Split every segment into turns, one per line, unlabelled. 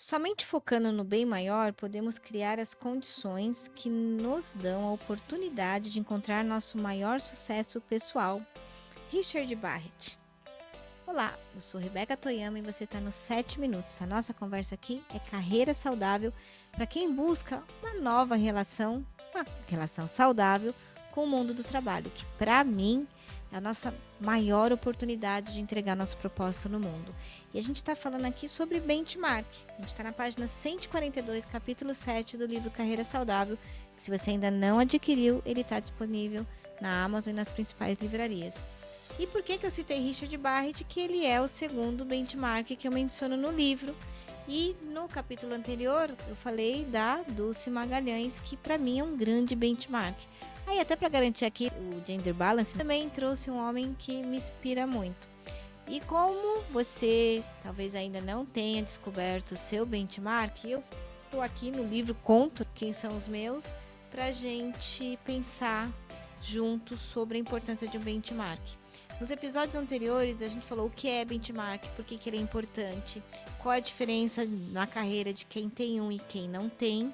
Somente focando no bem maior podemos criar as condições que nos dão a oportunidade de encontrar nosso maior sucesso pessoal. Richard Barrett. Olá, eu sou Rebeca Toyama e você está no 7 Minutos. A nossa conversa aqui é carreira saudável para quem busca uma relação saudável com o mundo do trabalho, que para mim é a nossa maior oportunidade de entregar nosso propósito no mundo. E a gente está falando aqui sobre benchmark. A gente está na página 142, capítulo 7 do livro Carreira Saudável. Que se você ainda não adquiriu, ele está disponível na Amazon e nas principais livrarias. E por que eu citei Richard Barrett? Que ele é o segundo benchmark que eu menciono no livro. E no capítulo anterior eu falei da Dulce Magalhães, que para mim é um grande benchmark. Aí até para garantir aqui o gender balance, também trouxe um homem que me inspira muito. E como você talvez ainda não tenha descoberto o seu benchmark, eu estou aqui no livro Conto quem são os meus, para a gente pensar juntos sobre a importância de um benchmark. Nos episódios anteriores a gente falou o que é benchmark, por que ele é importante, qual a diferença na carreira de quem tem um e quem não tem.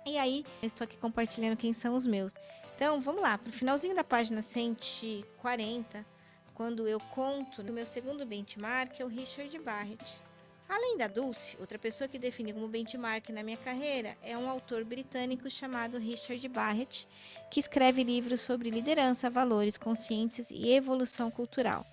E aí eu estou aqui compartilhando quem são os meus. Então vamos lá, para o finalzinho da página 140, quando eu conto o meu segundo benchmark é o Richard Barrett. Além da Dulce, outra pessoa que defini como benchmark na minha carreira é um autor britânico chamado Richard Barrett, que escreve livros sobre liderança, valores, consciências e evolução cultural,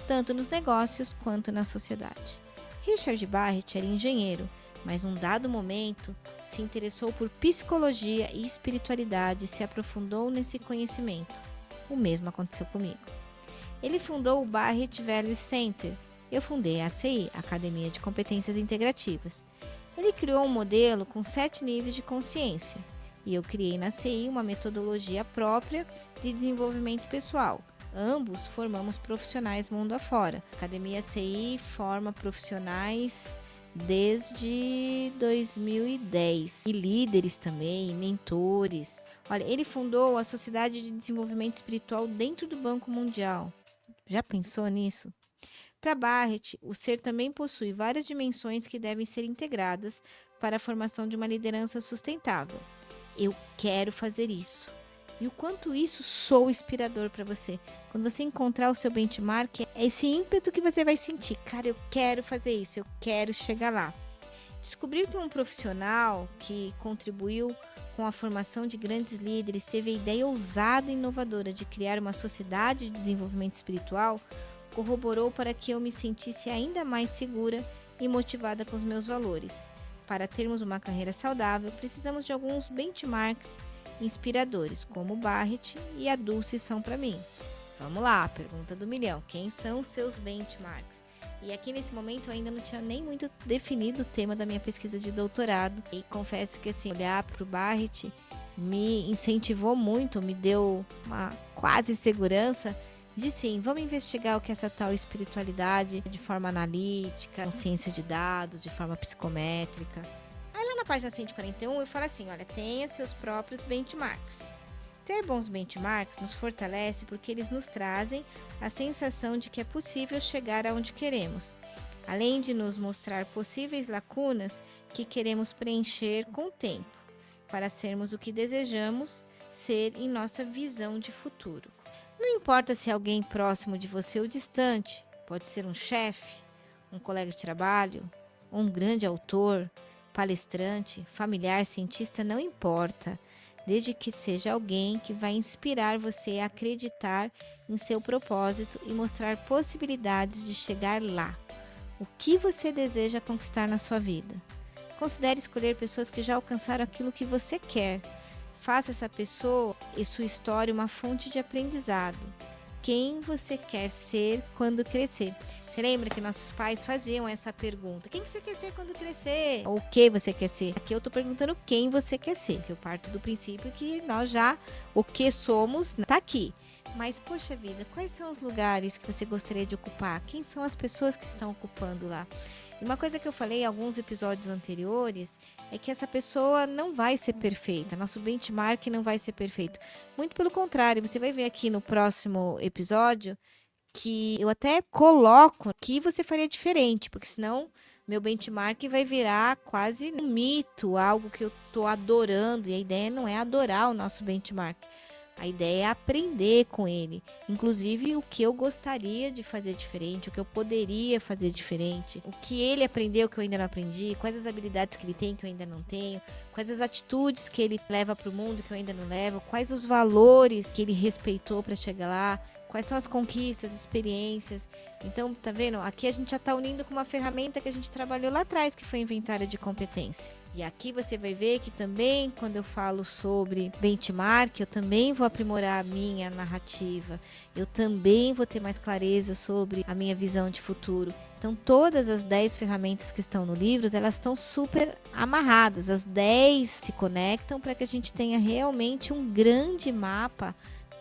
tanto nos negócios quanto na sociedade. Richard Barrett era engenheiro, mas num dado momento se interessou por psicologia e espiritualidade e se aprofundou nesse conhecimento. O mesmo aconteceu comigo. Ele fundou o Barrett Value Center. Eu fundei a ACI, Academia de Competências Integrativas. Ele criou um modelo com 7 níveis de consciência e eu criei na ACI uma metodologia própria de desenvolvimento pessoal. Ambos formamos profissionais mundo afora. A Academia ACI forma profissionais desde 2010 e líderes também, mentores. Olha, ele fundou a Sociedade de Desenvolvimento Espiritual dentro do Banco Mundial. Já pensou nisso? Para Barrett, o ser também possui várias dimensões que devem ser integradas para a formação de uma liderança sustentável. Eu quero fazer isso. E o quanto isso soa inspirador para você. Quando você encontrar o seu benchmark, é esse ímpeto que você vai sentir. Cara, eu quero fazer isso, eu quero chegar lá. Descobrir que um profissional que contribuiu com a formação de grandes líderes teve a ideia ousada e inovadora de criar uma sociedade de desenvolvimento espiritual corroborou para que eu me sentisse ainda mais segura e motivada com os meus valores. Para termos uma carreira saudável, precisamos de alguns benchmarks inspiradores, como o Barrett e a Dulce são para mim. Vamos lá, pergunta do milhão. Quem são os seus benchmarks? E aqui nesse momento eu ainda não tinha nem muito definido o tema da minha pesquisa de doutorado. E confesso que assim, olhar para o Barrett me incentivou muito, me deu uma quase segurança de sim, vamos investigar o que é essa tal espiritualidade de forma analítica, com ciência de dados, de forma psicométrica. Aí lá na página 141 eu falo assim, olha, tenha seus próprios benchmarks. Ter bons benchmarks nos fortalece porque eles nos trazem a sensação de que é possível chegar aonde queremos, além de nos mostrar possíveis lacunas que queremos preencher com o tempo, para sermos o que desejamos ser em nossa visão de futuro. Não importa se é alguém próximo de você ou distante, pode ser um chefe, um colega de trabalho, um grande autor, palestrante, familiar, cientista, não importa, desde que seja alguém que vai inspirar você a acreditar em seu propósito e mostrar possibilidades de chegar lá. O que você deseja conquistar na sua vida? Considere escolher pessoas que já alcançaram aquilo que você quer. Faça essa pessoa e sua história uma fonte de aprendizado. Quem você quer ser quando crescer? Você lembra que nossos pais faziam essa pergunta? Quem que você quer ser quando crescer? Ou o que você quer ser? Aqui eu estou perguntando quem você quer ser. Que eu parto do princípio que nós já, o que somos, está aqui. Mas, poxa vida, quais são os lugares que você gostaria de ocupar? Quem são as pessoas que estão ocupando lá? E uma coisa que eu falei em alguns episódios anteriores é que essa pessoa não vai ser perfeita, nosso benchmark não vai ser perfeito. Muito pelo contrário, você vai ver aqui no próximo episódio que eu até coloco que você faria diferente, porque senão meu benchmark vai virar quase um mito, algo que eu tô adorando. E a ideia não é adorar o nosso benchmark. A ideia é aprender com ele, inclusive o que eu gostaria de fazer diferente, o que eu poderia fazer diferente, o que ele aprendeu que eu ainda não aprendi, quais as habilidades que ele tem que eu ainda não tenho, quais as atitudes que ele leva para o mundo que eu ainda não levo, quais os valores que ele respeitou para chegar lá, quais são as conquistas, experiências. Então, tá vendo? Aqui a gente já está unindo com uma ferramenta que a gente trabalhou lá atrás, que foi inventário de competência. E aqui você vai ver que também, quando eu falo sobre benchmark, eu também vou aprimorar a minha narrativa. Eu também vou ter mais clareza sobre a minha visão de futuro. Então, todas as 10 ferramentas que estão no livro, elas estão super amarradas. As 10 se conectam para que a gente tenha realmente um grande mapa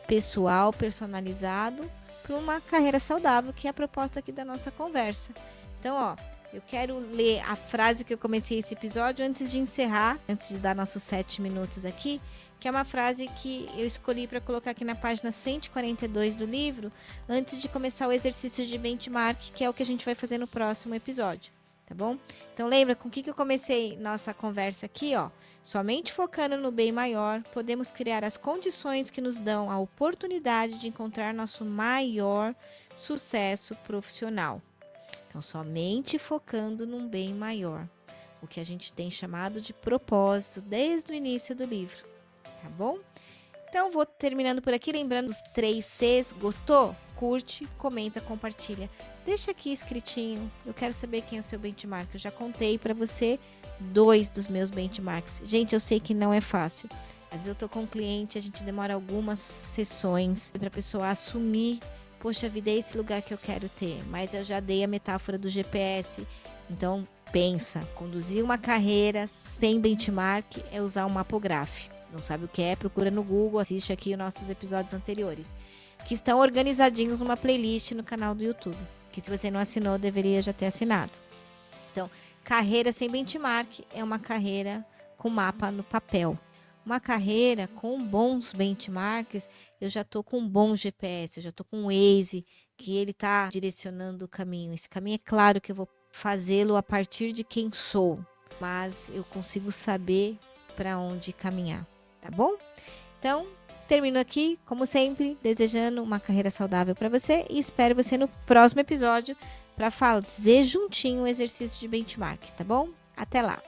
pessoal, personalizado, para uma carreira saudável, que é a proposta aqui da nossa conversa. Então, ó, eu quero ler a frase que eu comecei esse episódio antes de encerrar, antes de dar nossos 7 minutos aqui, que é uma frase que eu escolhi para colocar aqui na página 142 do livro, antes de começar o exercício de benchmark, que é o que a gente vai fazer no próximo episódio, tá bom? Então lembra com o que eu comecei nossa conversa aqui, ó? Somente focando no bem maior, podemos criar as condições que nos dão a oportunidade de encontrar nosso maior sucesso profissional. Então, somente focando num bem maior, o que a gente tem chamado de propósito desde o início do livro, tá bom? Então, vou terminando por aqui, lembrando os 3 Cs. Gostou? Curte, comenta, compartilha. Deixa aqui escritinho, eu quero saber quem é o seu benchmark. Eu já contei para você 2 dos meus benchmarks. Gente, eu sei que não é fácil. Às vezes eu tô com um cliente, a gente demora algumas sessões para a pessoa assumir. Poxa vida, é esse lugar que eu quero ter. Mas eu já dei a metáfora do GPS. Então, pensa, conduzir uma carreira sem benchmark é usar um mapograph. Não sabe o que é? Procura no Google, assiste aqui os nossos episódios anteriores, que estão organizadinhos numa playlist no canal do YouTube, que se você não assinou, deveria já ter assinado. Então, carreira sem benchmark é uma carreira com mapa no papel. Uma carreira com bons benchmarks, eu já estou com um bom GPS, eu já estou com um Waze, que ele está direcionando o caminho. Esse caminho é claro que eu vou fazê-lo a partir de quem sou, mas eu consigo saber para onde caminhar, tá bom? Então, termino aqui, como sempre, desejando uma carreira saudável para você e espero você no próximo episódio para fazer juntinho o exercício de benchmark, tá bom? Até lá!